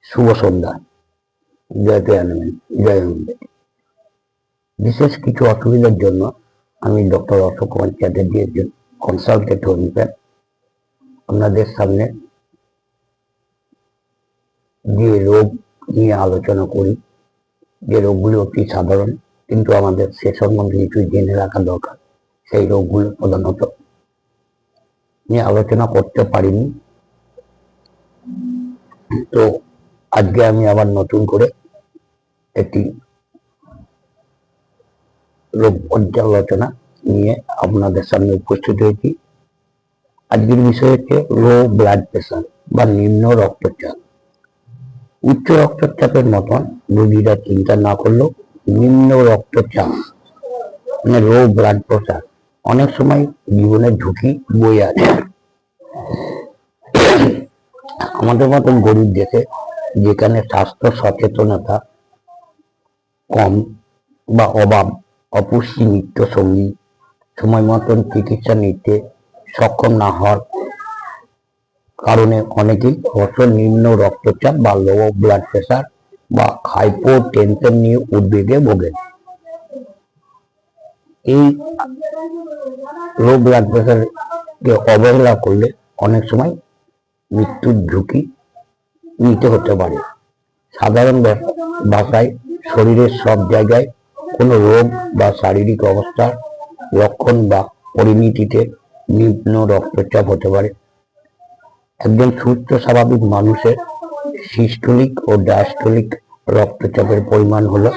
শুভ সন্ধ্যা। জয় প্রিয়ানন্দ, জয় হিন্দ। বিশেষ কিছু অসুবিধার জন্য আমি ডক্টর অশোক কুমার চ্যাটার্জি, একজন কনসালটেন্ট হোমিওপ্যাথ, আপনাদের সামনে যে রোগ নিয়ে আলোচনা করি, যে রোগগুলো অতি সাধারণ কিন্তু আমাদের সে সম্বন্ধে কিছু জেনে রাখা দরকার, সেই রোগগুলো প্রধানত নিয়ে আলোচনা করতে পারিনি। তো আজকে আমি আবার নতুন করে একটি রোগ পর্যালোচনা নিয়ে আপনাদের সামনে উপস্থিত হয়েছি। আজকের বিষয় হচ্ছে লো ব্লাড প্রেশার বা নিম্ন রক্তচাপ। উচ্চ রক্তচাপের মতন রোগীরা চিন্তা না করলেও নিম্ন রক্তচাপ মানে লো ব্লাড প্রেশার অনেক সময় জীবনের ঝুঁকি বয়ে আছে। আমাদের মতন গরিব দেশে, যেখানে স্বাস্থ্য সচেতনতা কম বা অভাব, অপুষ্টি নিত্য সঙ্গী, সময় মতন চিকিৎসা নিতে সক্ষম না হওয়ার কারণে অনেকেই অবশ্য নিম্ন রক্তচাপ বা লো ব্লাড প্রেশার বা হাইপোটেনশন নিয়ে উদ্বেগে ভোগেন। এই লো ব্লাড প্রেশারকে অবহেলা করলে অনেক সময় মৃত্যুর ঝুঁকি নিতে হতে পারে। সাধারণ ভাষায় শরীরের সব জায়গায় কোনো রোগ বা শারীরিক অবস্থার লক্ষণ বা পরিণতিতে নিম্ন রক্তচাপ হতে পারে। একজন সুস্থ স্বাভাবিক মানুষের সিস্টোলিক ও ডায়াস্টোলিক রক্তচাপের পরিমাণ হলো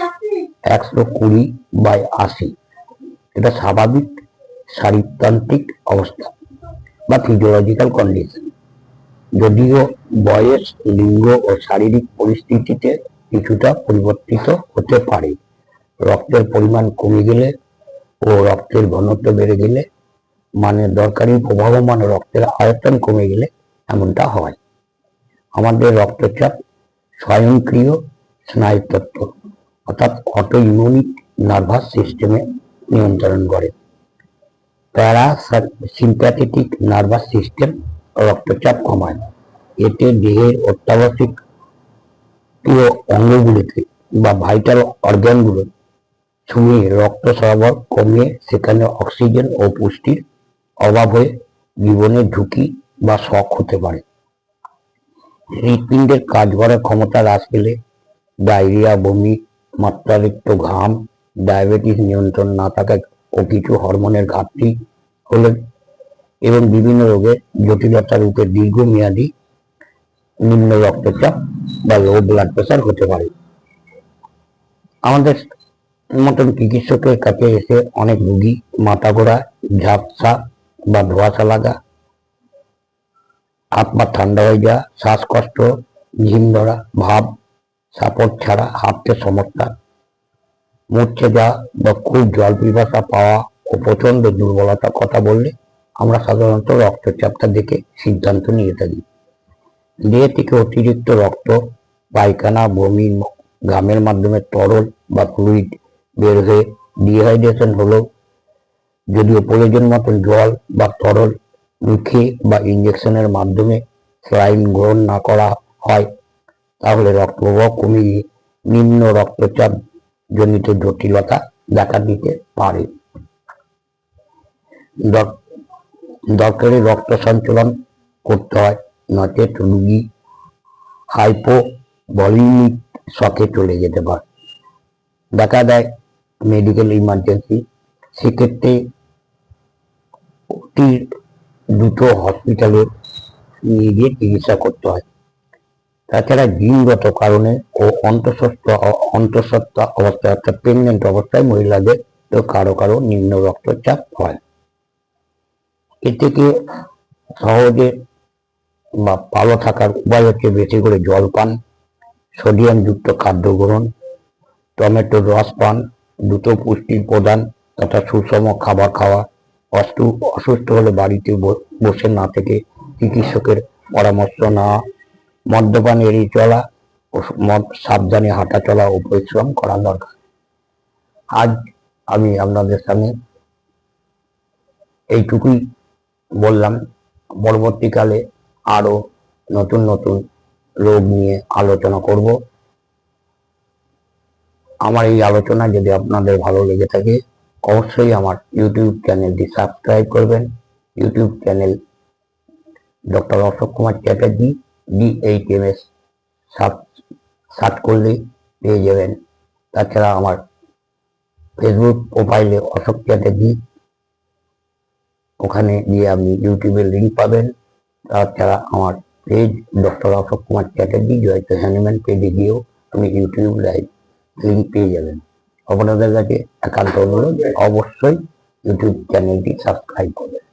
120/80। এটা স্বাভাবিক শারীরতান্ত্রিক অবস্থা বা ফিজিওলজিক্যাল কন্ডিশন। যদিও বয়স, লিঙ্গ ও শারীরিক পরিস্থিতিতে কিছুটা পরিবর্তিত হতে পারে। রক্তের পরিমাণ কমে গেলে ও রক্তের ঘনত্ব বেড়ে গেলে, মানে দরকারি প্রবাহমান রক্তের আয়তন কমে গেলে এমনটা হয়। আমাদের রক্তচাপ স্বয়ংক্রিয় স্নায়ুতন্ত্র অর্থাৎ অটো ইমিউনিক নার্ভাস সিস্টেমে নিয়ন্ত্রণ করে। প্যারাসিম্প্যাথেটিক নার্ভাস সিস্টেম রক্তচাপ কমায়। এতে দেহের অত্যাবশ্যকীয় অঙ্গগুলিতে বা ভাইটাল অর্গানগুলো ছুঁয়ে রক্ত সরবরাহ কমিয়ে সেখানে অক্সিজেন ও পুষ্টির অভাব হয়ে জীবনের ঝুঁকি বা শক হতে পারে। হৃৎপিণ্ডের কাজ করার ক্ষমতা হ্রাস পেলে, ডায়রিয়া, বমি, মাত্রাতিরিক্ত ঘাম, ডায়াবেটিস নিয়ন্ত্রণ না থাকায় ও কিছু হরমোনের ঘাটতি হলে এবং বিভিন্ন রোগের জটিলতা রূপে দীর্ঘমেয়াদী নিম্ন রক্তচাপ বা লো ব্লাড প্রেশার হতে পারে। আমাদের মতন চিকিৎসকের কাছে এসে অনেক রোগী মাথা ঘোরা, ঝাপসা বা ধোঁয়াশা লাগা, হাত পা ঠান্ডা হয়ে যাওয়া, শ্বাসকষ্ট, ঝিম ধরা ভাব, সাপোর্ট ছাড়া হাঁটতে সমস্যা, মূর্ছে যাওয়া বা খুব জল পিপাসা পাওয়া ও প্রচন্ড দুর্বলতার কথা বললে আমরা সাধারণত রক্তচাপটা দেখে সিদ্ধান্ত নিয়ে থাকি। দেহ থেকে অতিরিক্ত রক্ত, পায়খানা, বমি, ঘামের মাধ্যমে তরল বা ফ্লুইড বের হয়ে ডিহাইড্রেশন হলেও যদিও প্রয়োজন মতন জল বা তরল মুখে বা ইঞ্জেকশনের মাধ্যমে স্যালাইন গ্রহণ না করা হয়, তাহলে রক্তপ্রবাহ কমে গিয়ে নিম্ন রক্তচাপ জনিত জটিলতা দেখা দিতে পারে। দরকারি রক্ত সঞ্চালন করতে হয়, নচেত রোগী হাইপোভলিমিক শকে চলে যেতে পারে। দেখা দেয় মেডিকেল ইমার্জেন্সি, সেক্ষেত্রে অতি দ্রুত হসপিটালে নিয়ে গিয়ে চিকিৎসা করতে হয়। তাছাড়া জিনগত কারণে ও অন্তঃসত্ত্বা অবস্থায় অর্থাৎ প্রেগনেন্ট অবস্থায় মহিলাদের তো কারো কারো নিম্ন রক্তচাপ হয়। এ থেকে সহজে বা ভালো থাকার উপায় হচ্ছে বেশি করে জল পান, সোডিয়াম যুক্ত খাদ্য গ্রহণ, টমেটোর রস পান, দ্রুত পুষ্টির প্রদান তথা সুষম খাবার খাওয়া, অসুস্থ হলে বাড়িতে বসে না থেকে চিকিৎসকের পরামর্শ নেওয়া, মদ্যপান এড়িয়ে চলা ও সাবধানে হাঁটা চলা ও পরিশ্রম করা দরকার। আজ আমি আপনাদের সামনে এইটুকুই বললাম। পরবর্তীকালে আরো নতুন নতুন রোগ নিয়ে আলোচনা করব। আমার এই আলোচনা যদি আপনাদের ভালো লেগে থাকে অবশ্যই আমার ইউটিউব চ্যানেলটি সাবস্ক্রাইব করবেন। YouTube channel doctor Ashok Kumar Chatterjee DHMS search করলেই পেয়ে যাবেন। তাছাড়া আমার ফেসবুক প্রোফাইলে অশোক চ্যাটার্জি, ওখানে গিয়ে আপনি ইউটিউবের লিঙ্ক পাবেন। তাছাড়া আমার পেজ ডক্টর অশোক কুমার চ্যাটার্জি জয়িত হ্যানিম্যান পেজে গিয়েও আপনি ইউটিউব লাইভ লিঙ্ক পেয়ে যাবেন। আপনাদের কাছে একান্ত অনুরোধ অবশ্যই ইউটিউব চ্যানেলটি সাবস্ক্রাইব করবেন।